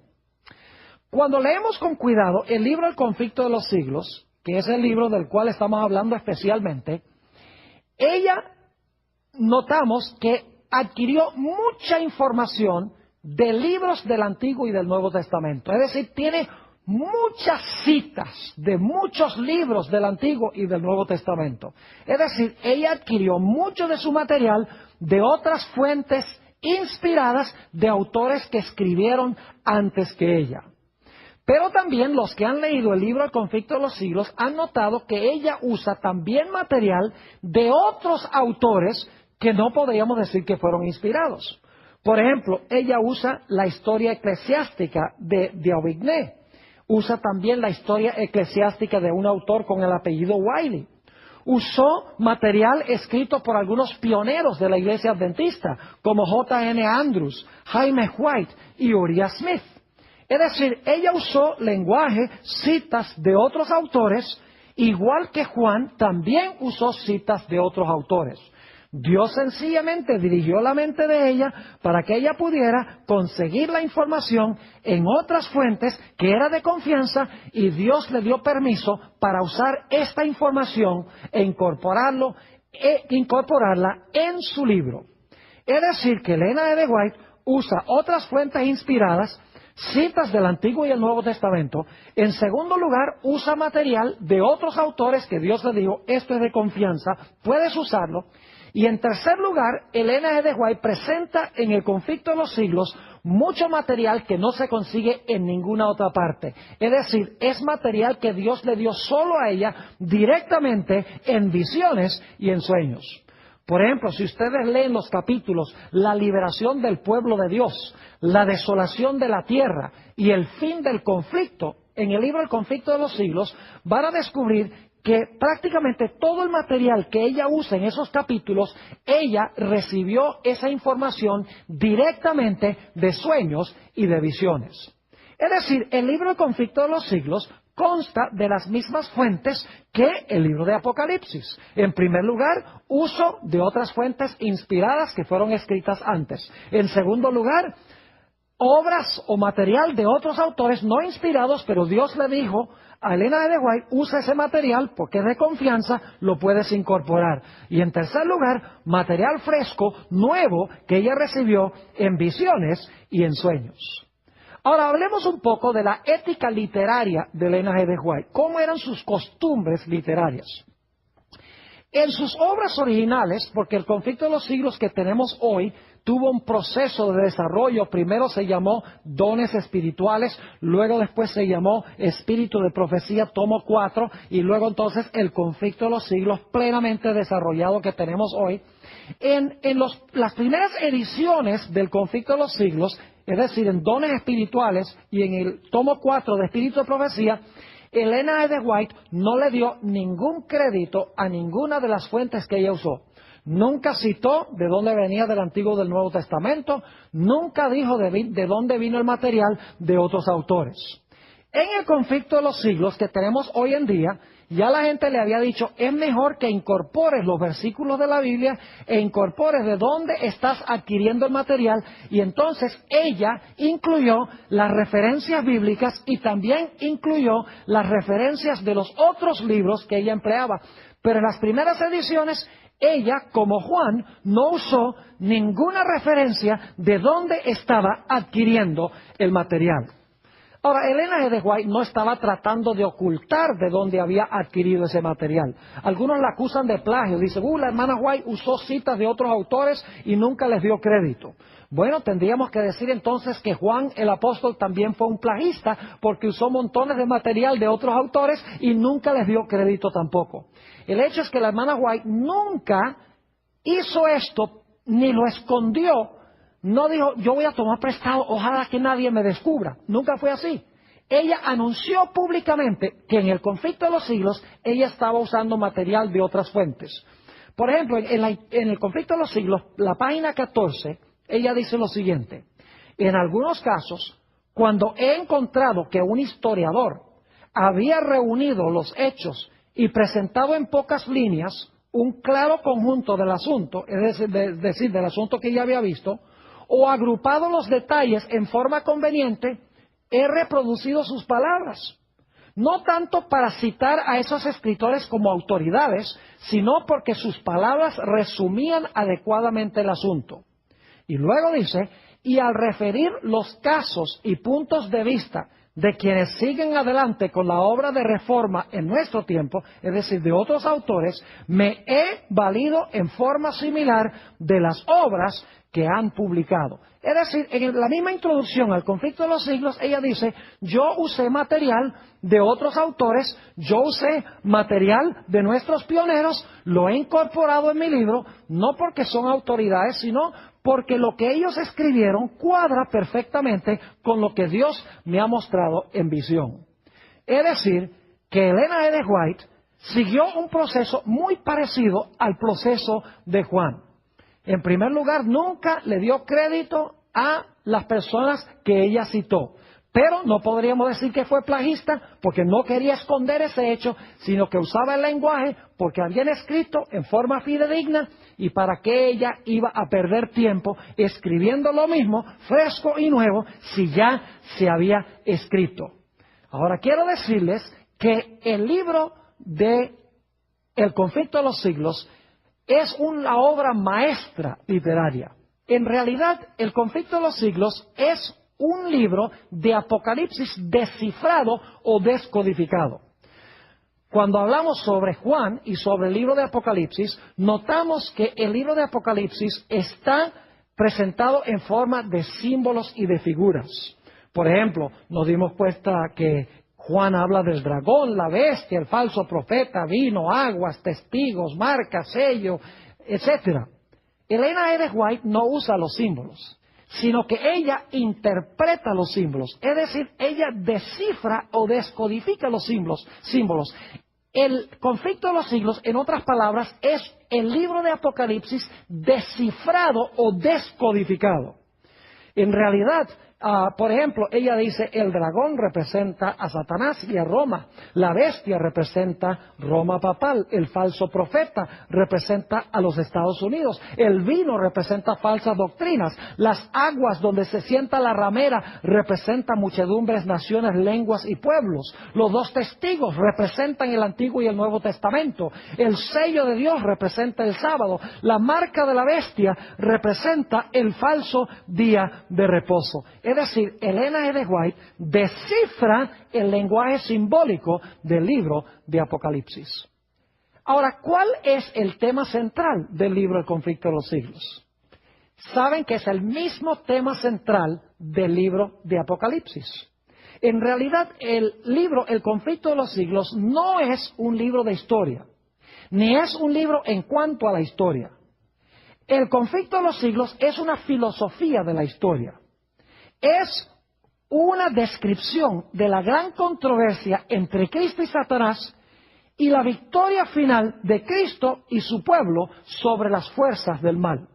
Cuando leemos con cuidado el libro El conflicto de los siglos, que es el libro del cual estamos hablando especialmente, ella notamos que adquirió mucha información de libros del Antiguo y del Nuevo Testamento. Es decir, tiene muchas citas de muchos libros del Antiguo y del Nuevo Testamento. Es decir, ella adquirió mucho de su material de otras fuentes inspiradas de autores que escribieron antes que ella. Pero también los que han leído el libro El conflicto de los siglos han notado que ella usa también material de otros autores que no podríamos decir que fueron inspirados. Por ejemplo, ella usa la historia eclesiástica de D'Aubigné. Usa también la historia eclesiástica de un autor con el apellido Wiley. Usó material escrito por algunos pioneros de la Iglesia Adventista, como J.N. Andrews, Jaime White y Uriah Smith. Es decir, ella usó lenguaje, citas de otros autores, igual que Juan también usó citas de otros autores. Dios sencillamente dirigió la mente de ella para que ella pudiera conseguir la información en otras fuentes que era de confianza, y Dios le dio permiso para usar esta información e incorporarla en su libro. Es decir, que Elena G. de White usa otras fuentes inspiradas, citas del Antiguo y el Nuevo Testamento. En segundo lugar, usa material de otros autores que Dios le dijo, esto es de confianza, puedes usarlo. Y en tercer lugar, Elena G. de White presenta en El conflicto de los siglos mucho material que no se consigue en ninguna otra parte. Es decir, es material que Dios le dio solo a ella directamente en visiones y en sueños. Por ejemplo, si ustedes leen los capítulos, la liberación del pueblo de Dios, la desolación de la tierra y el fin del conflicto, en el libro El conflicto de los siglos, van a descubrir que prácticamente todo el material que ella usa en esos capítulos, ella recibió esa información directamente de sueños y de visiones. Es decir, el libro El conflicto de los siglos consta de las mismas fuentes que el libro de Apocalipsis. En primer lugar, uso de otras fuentes inspiradas que fueron escritas antes. En segundo lugar, obras o material de otros autores no inspirados, pero Dios le dijo a Elena G. de White, usa ese material porque es de confianza, lo puedes incorporar. Y en tercer lugar, material fresco, nuevo, que ella recibió en visiones y en sueños. Ahora hablemos un poco de la ética literaria de Elena G. de White. ¿Cómo eran sus costumbres literarias? En sus obras originales, porque El conflicto de los siglos que tenemos hoy tuvo un proceso de desarrollo. Primero se llamó Dones Espirituales, luego después se llamó Espíritu de Profecía, tomo 4, y luego entonces El conflicto de los siglos plenamente desarrollado que tenemos hoy. En las primeras ediciones del conflicto de los siglos, es decir, en Dones Espirituales y en el tomo 4 de Espíritu de Profecía, Elena G. de White no le dio ningún crédito a ninguna de las fuentes que ella usó. Nunca citó de dónde venía del Antiguo o del Nuevo Testamento, nunca dijo de dónde vino el material de otros autores. En el conflicto de los siglos que tenemos hoy en día, ya la gente le había dicho, es mejor que incorpores los versículos de la Biblia e incorpores de dónde estás adquiriendo el material, y entonces ella incluyó las referencias bíblicas y también incluyó las referencias de los otros libros que ella empleaba. Pero en las primeras ediciones, ella, como Juan, no usó ninguna referencia de dónde estaba adquiriendo el material. Ahora, Elena G. de White no estaba tratando de ocultar de dónde había adquirido ese material. Algunos la acusan de plagio. Dicen, la hermana White usó citas de otros autores y nunca les dio crédito. Bueno, tendríamos que decir entonces que Juan el apóstol también fue un plagista, porque usó montones de material de otros autores y nunca les dio crédito tampoco. El hecho es que la hermana White nunca hizo esto ni lo escondió no dijo, yo voy a tomar prestado, ojalá que nadie me descubra. Nunca fue así. Ella anunció públicamente que en el conflicto de los siglos ella estaba usando material de otras fuentes. Por ejemplo, en el conflicto de los siglos, la página 14, ella dice lo siguiente: en algunos casos, cuando he encontrado que un historiador había reunido los hechos y presentado en pocas líneas un claro conjunto del asunto, es decir, del asunto que ella había visto, o agrupado los detalles en forma conveniente, he reproducido sus palabras. No tanto para citar a esos escritores como autoridades, sino porque sus palabras resumían adecuadamente el asunto. Y luego dice, y al referir los casos y puntos de vista de quienes siguen adelante con la obra de reforma en nuestro tiempo, es decir, de otros autores, me he valido en forma similar de las obras que han publicado. Es decir, en la misma introducción al conflicto de los siglos, ella dice, yo usé material de otros autores, yo usé material de nuestros pioneros, lo he incorporado en mi libro, no porque son autoridades, sino porque lo que ellos escribieron cuadra perfectamente con lo que Dios me ha mostrado en visión. Es decir, que Elena G. White siguió un proceso muy parecido al proceso de Juan. En primer lugar, nunca le dio crédito a las personas que ella citó. Pero no podríamos decir que fue plagista porque no quería esconder ese hecho, sino que usaba el lenguaje porque habían escrito en forma fidedigna y para qué ella iba a perder tiempo escribiendo lo mismo, fresco y nuevo, si ya se había escrito. Ahora quiero decirles que el libro de El conflicto de los siglos es una obra maestra literaria. En realidad, El conflicto de los siglos es un libro de Apocalipsis descifrado o descodificado. Cuando hablamos sobre Juan y sobre el libro de Apocalipsis, notamos que el libro de Apocalipsis está presentado en forma de símbolos y de figuras. Por ejemplo, nos dimos cuenta que Juan habla del dragón, la bestia, el falso profeta, vino, aguas, testigos, marcas, sello, etc. Elena G. White no usa los símbolos, sino que ella interpreta los símbolos, es decir, ella descifra o descodifica los símbolos. El conflicto de los siglos, en otras palabras, es el libro de Apocalipsis descifrado o descodificado. En realidad, por ejemplo, ella dice, el dragón representa a Satanás y a Roma, la bestia representa Roma papal, el falso profeta representa a los Estados Unidos, el vino representa falsas doctrinas, las aguas donde se sienta la ramera representan muchedumbres, naciones, lenguas y pueblos, los dos testigos representan el Antiguo y el Nuevo Testamento, el sello de Dios representa el sábado, la marca de la bestia representa el falso día de reposo. Es decir, Elena G. White descifra el lenguaje simbólico del libro de Apocalipsis. Ahora, ¿cuál es el tema central del libro El conflicto de los siglos? Saben que es el mismo tema central del libro de Apocalipsis. En realidad, el libro El conflicto de los siglos no es un libro de historia, ni es un libro en cuanto a la historia. El conflicto de los siglos es una filosofía de la historia. Es una descripción de la gran controversia entre Cristo y Satanás y la victoria final de Cristo y su pueblo sobre las fuerzas del mal.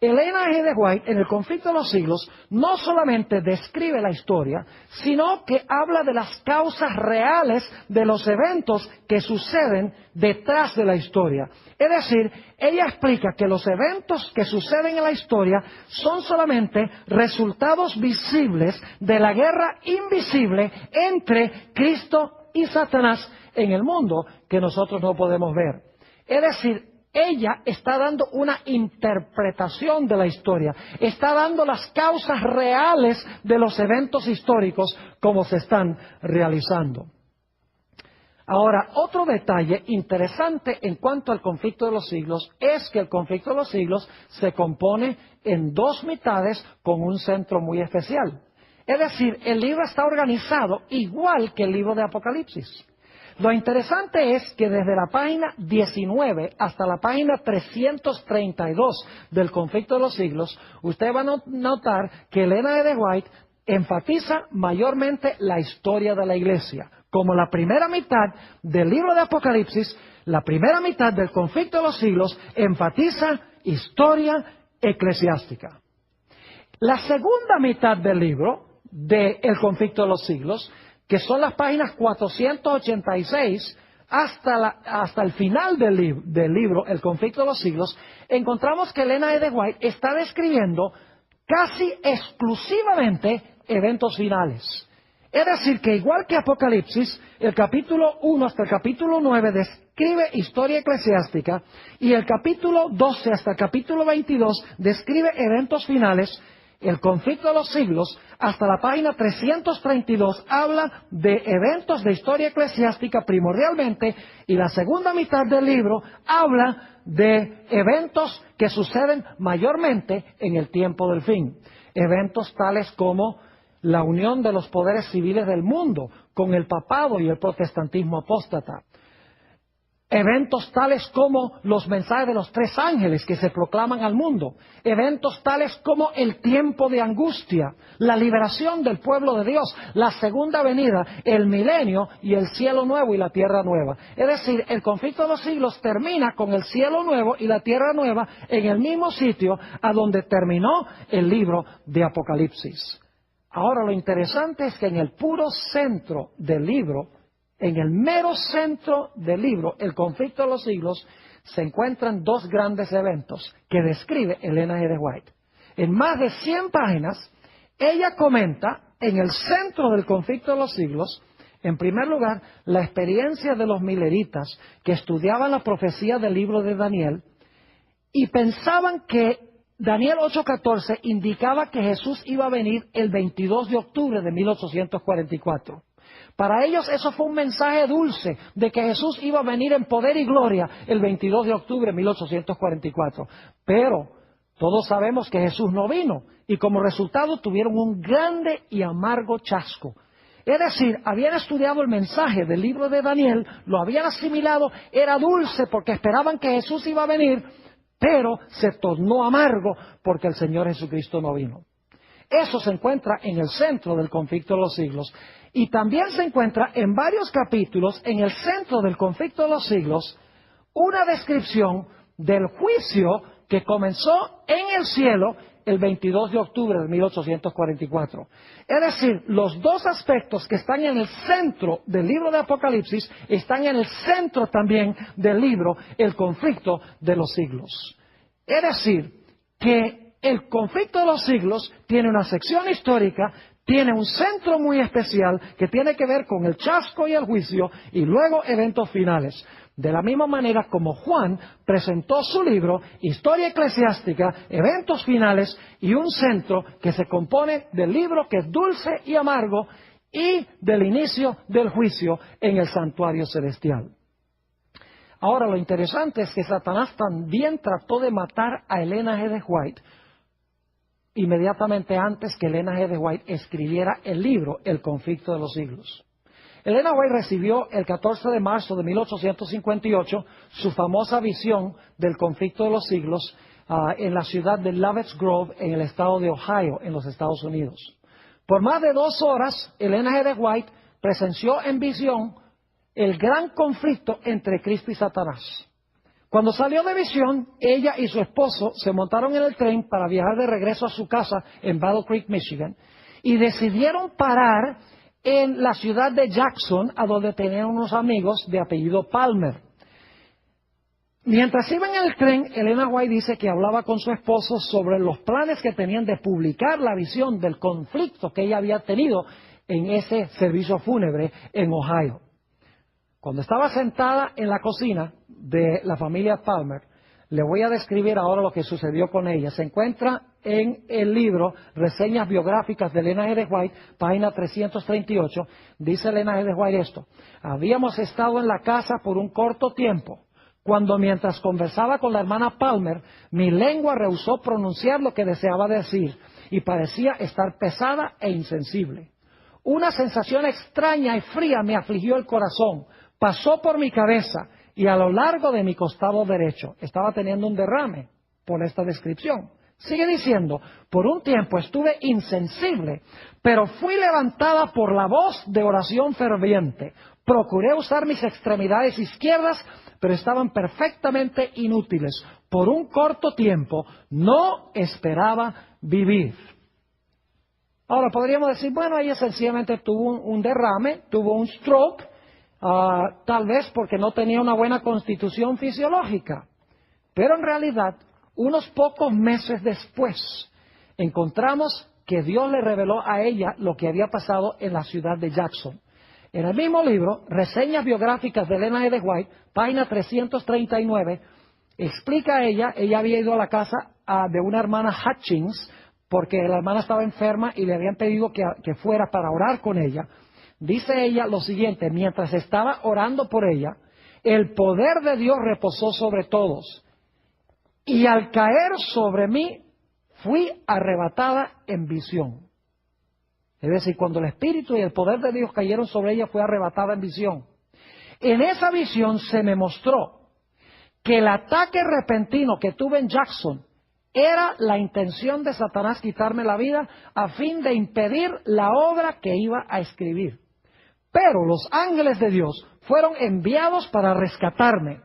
Elena G. White, en El conflicto de los siglos, no solamente describe la historia, sino que habla de las causas reales de los eventos que suceden detrás de la historia. Es decir, ella explica que los eventos que suceden en la historia son solamente resultados visibles de la guerra invisible entre Cristo y Satanás en el mundo que nosotros no podemos ver. Es decir, ella está dando una interpretación de la historia, está dando las causas reales de los eventos históricos como se están realizando. Ahora, otro detalle interesante en cuanto al conflicto de los siglos es que el conflicto de los siglos se compone en dos mitades con un centro muy especial. Es decir, el libro está organizado igual que el libro de Apocalipsis. Lo interesante es que desde la página 19 hasta la página 332 del Conflicto de los Siglos, usted va a notar que Elena G. White enfatiza mayormente la historia de la iglesia. Como la primera mitad del libro de Apocalipsis, la primera mitad del Conflicto de los Siglos enfatiza historia eclesiástica. La segunda mitad del libro, del Conflicto de los Siglos, que son las páginas 486 hasta el final del libro, El Conflicto de los Siglos, encontramos que Elena G. White está describiendo casi exclusivamente eventos finales. Es decir, que igual que Apocalipsis, el capítulo 1 hasta el capítulo 9 describe historia eclesiástica y el capítulo 12 hasta el capítulo 22 describe eventos finales. El Conflicto de los Siglos, hasta la página 332, habla de eventos de historia eclesiástica primordialmente, y la segunda mitad del libro habla de eventos que suceden mayormente en el tiempo del fin. Eventos tales como la unión de los poderes civiles del mundo con el papado y el protestantismo apóstata. Eventos tales como los mensajes de los 3 ángeles que se proclaman al mundo. Eventos tales como el tiempo de angustia, la liberación del pueblo de Dios, la segunda venida, el milenio y el cielo nuevo y la tierra nueva. Es decir, el Conflicto de los Siglos termina con el cielo nuevo y la tierra nueva en el mismo sitio a donde terminó el libro de Apocalipsis. Ahora, lo interesante es que en el puro centro del libro, en el mero centro del libro, El Conflicto de los Siglos, se encuentran 2 grandes eventos que describe Elena G. White. En más de 100 páginas, ella comenta en el centro del Conflicto de los Siglos, en primer lugar, la experiencia de los mileritas que estudiaban la profecía del libro de Daniel y pensaban que Daniel 8:14 indicaba que Jesús iba a venir el 22 de octubre de 1844. Para ellos eso fue un mensaje dulce de que Jesús iba a venir en poder y gloria el 22 de octubre de 1844. Pero todos sabemos que Jesús no vino y como resultado tuvieron un grande y amargo chasco. Es decir, habían estudiado el mensaje del libro de Daniel, lo habían asimilado, era dulce porque esperaban que Jesús iba a venir, pero se tornó amargo porque el Señor Jesucristo no vino. Eso se encuentra en el centro del Conflicto de los Siglos. Y también se encuentra en varios capítulos, en el centro del Conflicto de los Siglos, una descripción del juicio que comenzó en el cielo el 22 de octubre de 1844. Es decir, los 2 aspectos que están en el centro del libro de Apocalipsis están en el centro también del libro El Conflicto de los Siglos. Es decir, que el Conflicto de los Siglos tiene una sección histórica, tiene un centro muy especial que tiene que ver con el chasco y el juicio y luego eventos finales. De la misma manera como Juan presentó su libro, Historia Eclesiástica, Eventos Finales y un centro que se compone del libro que es dulce y amargo y del inicio del juicio en el santuario celestial. Ahora, lo interesante es que Satanás también trató de matar a Elena G. White inmediatamente antes que Elena G. White escribiera el libro El Conflicto de los Siglos. Elena White recibió el 14 de marzo de 1858 su famosa visión del Conflicto de los Siglos en la ciudad de Lovett's Grove, en el estado de Ohio, en los Estados Unidos. Por más de 2 horas, Elena G. White presenció en visión el gran conflicto entre Cristo y Satanás. Cuando salió de visión, ella y su esposo se montaron en el tren para viajar de regreso a su casa en Battle Creek, Michigan, y decidieron parar en la ciudad de Jackson, a donde tenían unos amigos de apellido Palmer. Mientras iban en el tren, Elena White dice que hablaba con su esposo sobre los planes que tenían de publicar la visión del conflicto que ella había tenido en ese servicio fúnebre en Ohio. Cuando estaba sentada en la cocina de la familia Palmer, le voy a describir ahora lo que sucedió con ella. Se encuentra en el libro Reseñas Biográficas de Elena G. White, página 338. Dice Elena G. White esto: habíamos estado en la casa por un corto tiempo, cuando mientras conversaba con la hermana Palmer, mi lengua rehusó pronunciar lo que deseaba decir y parecía estar pesada e insensible. Una sensación extraña y fría me afligió el corazón. pasó por mi cabeza y a lo largo de mi costado derecho. Estaba teniendo un derrame por esta descripción. Sigue diciendo, por un tiempo estuve insensible, pero fui levantada por la voz de oración ferviente. Procuré usar mis extremidades izquierdas, pero estaban perfectamente inútiles. Por un corto tiempo no esperaba vivir. Ahora podríamos decir, bueno, ella sencillamente tuvo un derrame, tuvo un stroke, tal vez porque no tenía una buena constitución fisiológica. Pero en realidad, unos pocos meses después, encontramos que Dios le reveló a ella lo que había pasado en la ciudad de Jackson. En el mismo libro, Reseñas biográficas de Ellen G. White, página 339, explica a ella había ido a la casa de una hermana Hutchins, porque la hermana estaba enferma y le habían pedido que fuera para orar con ella. Dice ella lo siguiente, mientras estaba orando por ella, el poder de Dios reposó sobre todos. Y al caer sobre mí, fui arrebatada en visión. Es decir, cuando el Espíritu y el poder de Dios cayeron sobre ella, fue arrebatada en visión. En esa visión se me mostró que el ataque repentino que tuve en Jackson era la intención de Satanás quitarme la vida a fin de impedir la obra que iba a escribir. Pero los ángeles de Dios fueron enviados para rescatarme.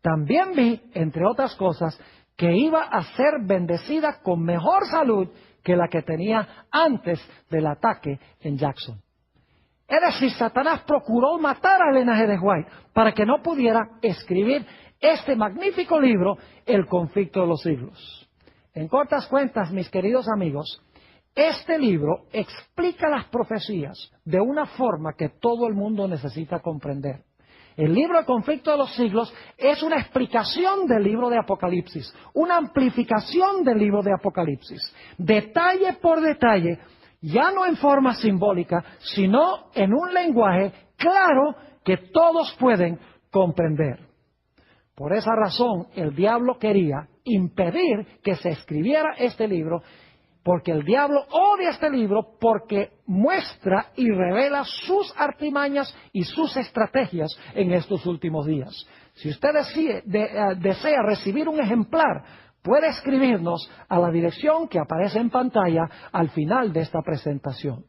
También vi, entre otras cosas, que iba a ser bendecida con mejor salud que la que tenía antes del ataque en Jackson. Es decir, Satanás procuró matar a Ellen G. White para que no pudiera escribir este magnífico libro, El conflicto de los siglos. En cortas cuentas, mis queridos amigos, este libro explica las profecías de una forma que todo el mundo necesita comprender. El libro El conflicto de los siglos es una explicación del libro de Apocalipsis, una amplificación del libro de Apocalipsis, detalle por detalle, ya no en forma simbólica, sino en un lenguaje claro que todos pueden comprender. Por esa razón, el diablo quería impedir que se escribiera este libro, porque el diablo odia este libro porque muestra y revela sus artimañas y sus estrategias en estos últimos días. Si usted desea recibir un ejemplar, puede escribirnos a la dirección que aparece en pantalla al final de esta presentación.